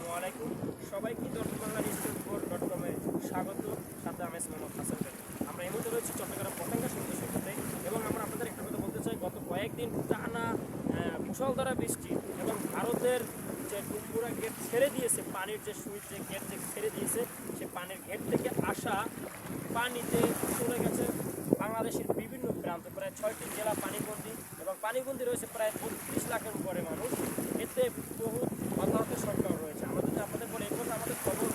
আসসালামু আলাইকুম। সবাইকে বাংলা নিউজ24.com এ স্বাগত। সাথে আমি মোহাম্মদ হাসান। আমরা এই মুহূর্তে রয়েছি চট্টগ্রাম পতেঙ্গা সমুদ্র সৈকতে এবং আমরা আপনাদের একটা কথা বলতে চাই, গত কয়েকদিন টানা মুষলধারা বৃষ্টি এবং ভারতের যে টুম্বুরা গেট ছেড়ে দিয়েছে, পানির যে সুইচ যে গেট যে ছেড়ে দিয়েছে, সে পানির গেট থেকে আসা পানিতে চলে গেছে বাংলাদেশের বিভিন্ন প্রান্ত। প্রায় 6টি জেলা পানিবন্দী এবং পানিবন্দী রয়েছে প্রায় 32 লাখের উপরে মানুষ। এতে বহু হতাহতের সংখ্যাও রয়েছে। আমরা যদি আপনাদের বলি, এই পর্যন্ত আমাদের খবর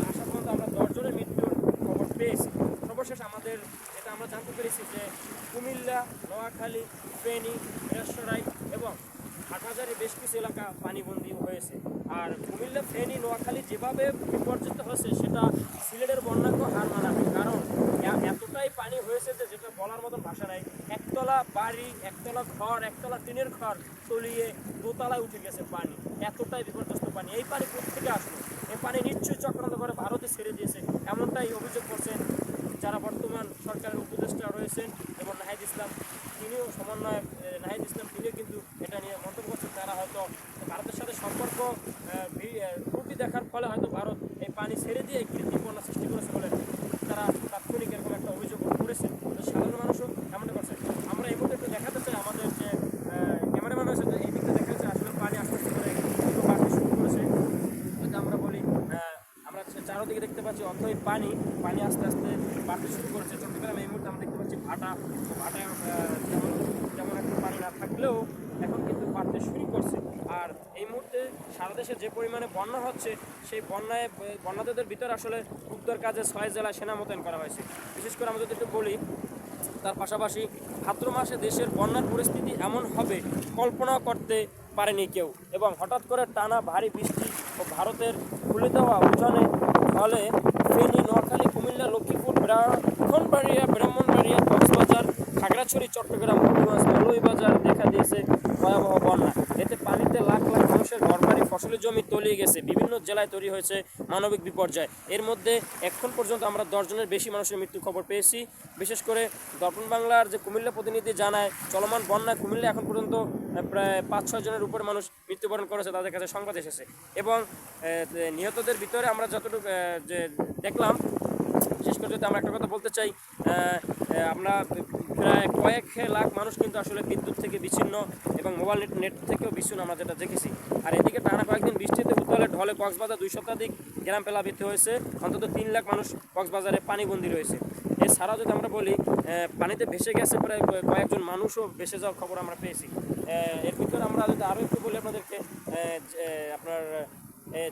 আসা পর্যন্ত আমরা 10 জনের মৃত্যুর খবর পেয়েছি। সর্বশেষ আমাদের এটা আমরা জানতে পেরেছি যে কুমিল্লা, নোয়াখালী, ফেনী, মিরসরাই এবং হাটহাজারী বেশ কিছু এলাকা পানিবন্দী হয়েছে। আর কুমিল্লা, ফেনী, নোয়াখালী যেভাবে বিপর্যস্ত হয়েছে সেটা সিলেটের বন্যাকেও হার মানাবে, কারণ এতটাই পানি হয়েছে যে যেটা বলার মতন ভাষা নাই। একতলা বাড়ি, একতলা ঘর, একতলা টিনের ঘর তলিয়ে দোতলায় উঠে গেছে পানি। এতটাই বিপর্যস্ত পানি। এই পানি কোথা থেকে আসলো? এই পানি নিশ্চয়ই চক্রান্ত করে ভারতে ছেড়ে দিয়েছে, এমনটাই অভিযোগ করছেন যারা বর্তমান সরকারের উপদেষ্টা রয়েছেন এবং নাহিদ ইসলাম, তিনিও সমন্বয় নাহিদ ইসলাম তিনিও কিন্তু এটা নিয়ে মন্তব্য করছেন। তারা হয়তো ভারতের সাথে সম্পর্ক ত্রুটি দেখার ফলে হয়তো ভারত এই পানি ছেড়ে দিয়ে কৃত্রিম বন্যা সৃষ্টি করেছে বলে তারা তাৎক্ষণিক এরকম একটা অভিযোগ করেছেন। সাধারণ মানুষও এমনটা করছে। আমরা এই মুহূর্তে একটু দেখাতে চাই, আমাদের যে ক্যামেরাম্যান রয়েছে এই দিকটা দেখা যাচ্ছে আসলে পানি আস্তে আস্তে করে বাড়তে শুরু করেছে। যদি আমরা বলি, আমরা চারোদিকে দেখতে পাচ্ছি অথই পানি আস্তে আস্তে বাড়তে শুরু করেছে। চট্টগ্রামে এই মুহূর্তে আমরা দেখতে পাচ্ছি ভাটায় যেমন একটা পানি না থাকলেও এখন কিন্তু বাড়তে শুরু করছে। আর এই মুহূর্তে সারা দেশে যে পরিমাণে বন্যা হচ্ছে, সেই বন্যাদের ভিতরে আসলে উদ্ধার কাজে 6 জেলায় সেনা মোতায়েন করা হয়েছে। বিশেষ করে আমরা যদি একটু বলি, তার পাশাপাশি ভাদ্র মাসে দেশের বন্যার পরিস্থিতি এমন হবে কল্পনাও করতে পারেনি কেউ। এবং হঠাৎ করে টানা ভারী বৃষ্টি ও ভারতের খুলে দেওয়া উঠানে ফলে ফেনী, নোয়াখালী, কুমিল্লা, লক্ষ্মীপুর, ব্রাহ্মণবাড়িয়া, কক্সবাজার, খাগড়াছড়ি, চট্টগ্রাম, মৌলভীবাজার দেখা দিয়েছে ভয়াবহ বন্যা। এতে পানিতে লাখ লাখ মানুষের ঘরবাড়ি, ফসলি জমি তলিয়ে গেছে। বিভিন্ন জেলায় তৈরি হয়েছে মানবিক বিপর্যয়। এর মধ্যে এখন পর্যন্ত আমরা 10 জনের বেশি মানুষের মৃত্যুর খবর পেয়েছি। বিশেষ করে দর্পণ বাংলার যে কুমিল্লা প্রতিনিধি জানায়, চলমান বন্যায় কুমিল্লা এখন পর্যন্ত প্রায় 5-6 জনের উপরে মানুষ মৃত্যুবরণ করেছে, তাদের কাছে সংবাদ এসেছে। এবং নিহতদের ভিতরে আমরা যতটুকু যে দেখলাম, বিশেষ করে যদি আমরা একটা কথা বলতে চাই, আমরা প্রায় কয়েক লাখ মানুষ কিন্তু আসলে বিদ্যুৎ থেকে বিচ্ছিন্ন এবং মোবাইল নেট থেকেও বিচ্ছিন্ন, আমরা যেটা দেখেছি। আর এদিকে টানা কয়েকদিন বৃষ্টিতে উত্তালে ঢলে কক্সবাজার 2 শতাধিক গ্রাম প্লাবিত হয়েছে। অন্তত 3 লাখ মানুষ কক্সবাজারে পানিবন্দী রয়েছে। এছাড়াও যদি আমরা বলি, পানিতে ভেসে গেছে প্রায় কয়েকজন মানুষও ভেসে যাওয়ার খবর আমরা পেয়েছি। এর ভিতরে আমরা যদি আরও একটু বলি আপনাদেরকে, আপনার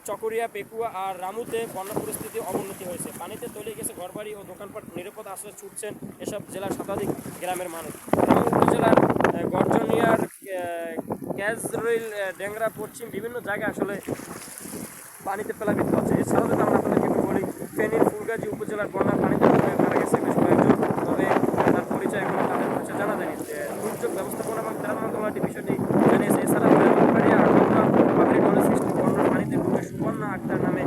চকরিয়া, পেকুয়া আর রামুতে বন্যা পরিস্থিতি অবনতি হয়েছে। পানিতে তলিয়ে গেছে ঘরবাড়ি ও দোকানপাট, নিরাপদ আশ্রয় ছুটছেন এসব জেলার শতাধিক গ্রামের মানুষ। রামু উপজেলার গর্জনিয়ার ক্যাজরিল, ডেংরা, পশ্চিম বিভিন্ন জায়গায় আসলে পানিতে প্লাবিত হচ্ছে। এছাড়াও যদি আমরা আপনাদেরকে বলি, ফেনীর ফুলগাজী উপজেলার বন্যার পানিতে মারা গেছে বেশ কয়েকজন, তবে তার পরিচয় এখনো তাদের পরিচয় জানা যায়নি। দুর্যোগ ব্যবস্থাপনা এবং ত্রাণ মন্ত্রণালয় বিষয়টি জানিয়েছে। এছাড়া ব্রাহ্মণবাড়িয়া, সৃষ্টি বন্যার পানিতে ডুবে সুবর্ণা আক্তার নামে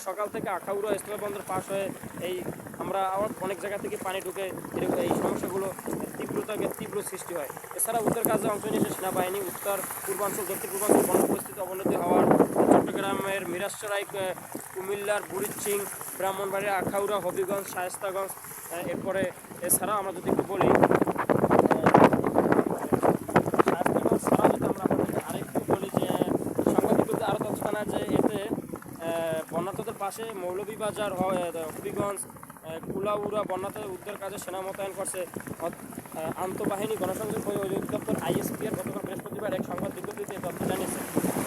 সকাল থেকে আখাউড়া স্থলবন্দর পাশ হয়ে আমরা অনেক জায়গা থেকে পানি ঢুকে এই সমস্যাগুলো তীব্র সৃষ্টি হয়। এছাড়া উদ্ধার কাজে অংশ নিয়েছে সেনাবাহিনী। উত্তর পূর্বাঞ্চল, দক্ষিণ পূর্বাঞ্চল বন্যা পরিস্থিতি অবনতি হওয়ার চট্টগ্রামের মিরসরাই, কুমিল্লার বুড়িচিং, ব্রাহ্মণবাড়িয়া, আখাউড়া, হবিগঞ্জ, শায়েস্তাগঞ্জ। এরপরে এছাড়াও আমরা যদি একটু বলি, শায়েস্তাগঞ্জ ছাড়াও যদি আমরা আপনাদেরকে আরেকটু বলি যে সাংবাদিকদের আরও তথ্য জানায় যে এতে বন্যার্তদের পাশে মৌলভীবাজার, হবিগঞ্জ, কুলাউড়া বন্যাতে উদ্ধার কাজে সেনা মোতায়েন করছে আন্তঃবাহিনী গণসংযোগ অধিদপ্তর ISPR গতকাল বৃহস্পতিবার এক সংবাদ বিজ্ঞপ্তিতে তথ্য জানিয়েছে।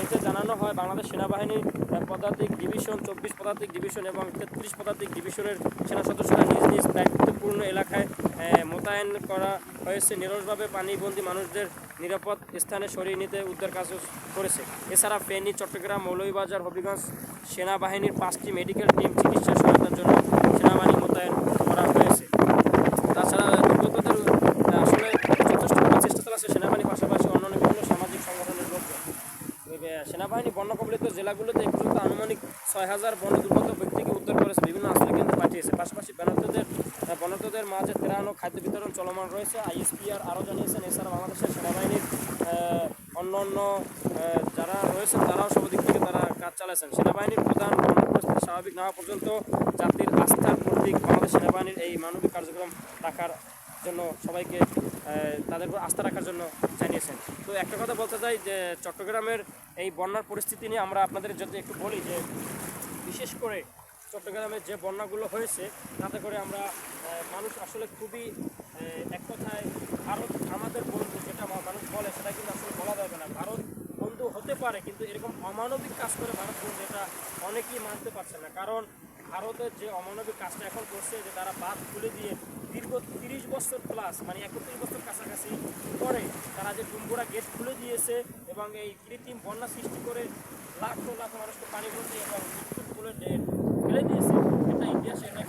এতে জানানো হয়, বাংলাদেশ সেনাবাহিনীর পদাতিক ডিভিশন, 24 পদাতিক ডিভিশন এবং 33 পদাতিক ডিভিশনের সেনা সদস্যরা নিজ নিজ দায়িত্বপূর্ণ এলাকায় মোতায়েন করা হয়েছে। নিরসভাবে পানিবন্দী মানুষদের নিরাপদ স্থানে সরিয়ে নিতে উদ্ধার কাজ করেছে। এছাড়া ফেনী, চট্টগ্রাম, মৌলভীবাজার, হবিগঞ্জ সেনাবাহিনীর 5টি মেডিকেল টিম চিকিৎসা সহায়তার জন্য সেনাবাহিনী মোতায়েন করা হয়েছে। তাছাড়া দুর্গতদের আসলে যথেষ্ট চেষ্টা চালাচ্ছে সেনাবাহিনীর পাশাপাশি অন্যান্য বিভিন্ন সামাজিক সংগঠনের লোকজন। সেনাবাহিনী বন্যা কবলিত জেলাগুলোতে এ পর্যন্ত আনুমানিক 6,000 বন্যা দুর্গত ব্যক্তিকে উদ্ধার করেছে, বিভিন্ন আশ্রয় কেন্দ্রে পাঠিয়েছে। পাশাপাশি বন্যার্তদের মাঝে ত্রাণ ও খাদ্য বিতরণ চলমান রয়েছে। আইএসপিআর আরও জানিয়েছেন, এছাড়া বাংলাদেশের সেনাবাহিনীর অন্য যারা রয়েছেন তারাও সব দিক থেকে তারা কাজ চালাচ্ছেন। সেনাবাহিনীর প্রধান বন্যা পরিস্থিতি স্বাভাবিক না হওয়া পর্যন্ত জাতির আস্থার প্রতীক বাংলাদেশ সেনাবাহিনীর এই মানবিক কার্যক্রম রাখার জন্য সবাইকে তাদের উপর আস্থা রাখার জন্য জানিয়েছেন। তো একটা কথা বলতে চাই যে চট্টগ্রামের এই বন্যার পরিস্থিতি নিয়ে আমরা আপনাদের যদি একটু বলি যে বিশেষ করে চট্টগ্রামের যে বন্যাগুলো হয়েছে তাতে করে আমরা মানুষ আসলে খুবই এক কথায় ভারত আমাদের বন্ধু যেটা মানুষ বলে সেটা কিন্তু আসলে বলা যাবে না। ভারত বন্ধু হতে পারে কিন্তু এরকম অমানবিক কাজ করে ভারত বন্ধু এটা অনেকেই মানতে পারছে না। কারণ ভারতের যে অমানবিক কাজটা এখন করছে যে তারা বাঁধ খুলে দিয়ে দীর্ঘ 30 বছর প্লাস মানে 31 বছর কাছাকাছি পরে তারা যে ডুম্বুরা গেট খুলে দিয়েছে এবং এই কৃত্রিম বন্যা সৃষ্টি করে লাখ লাখ মানুষকে পানি ভর্তি এবং বিদ্যুৎ তুলে ফেলে দিয়েছে, এটা ইতিহাসে এটা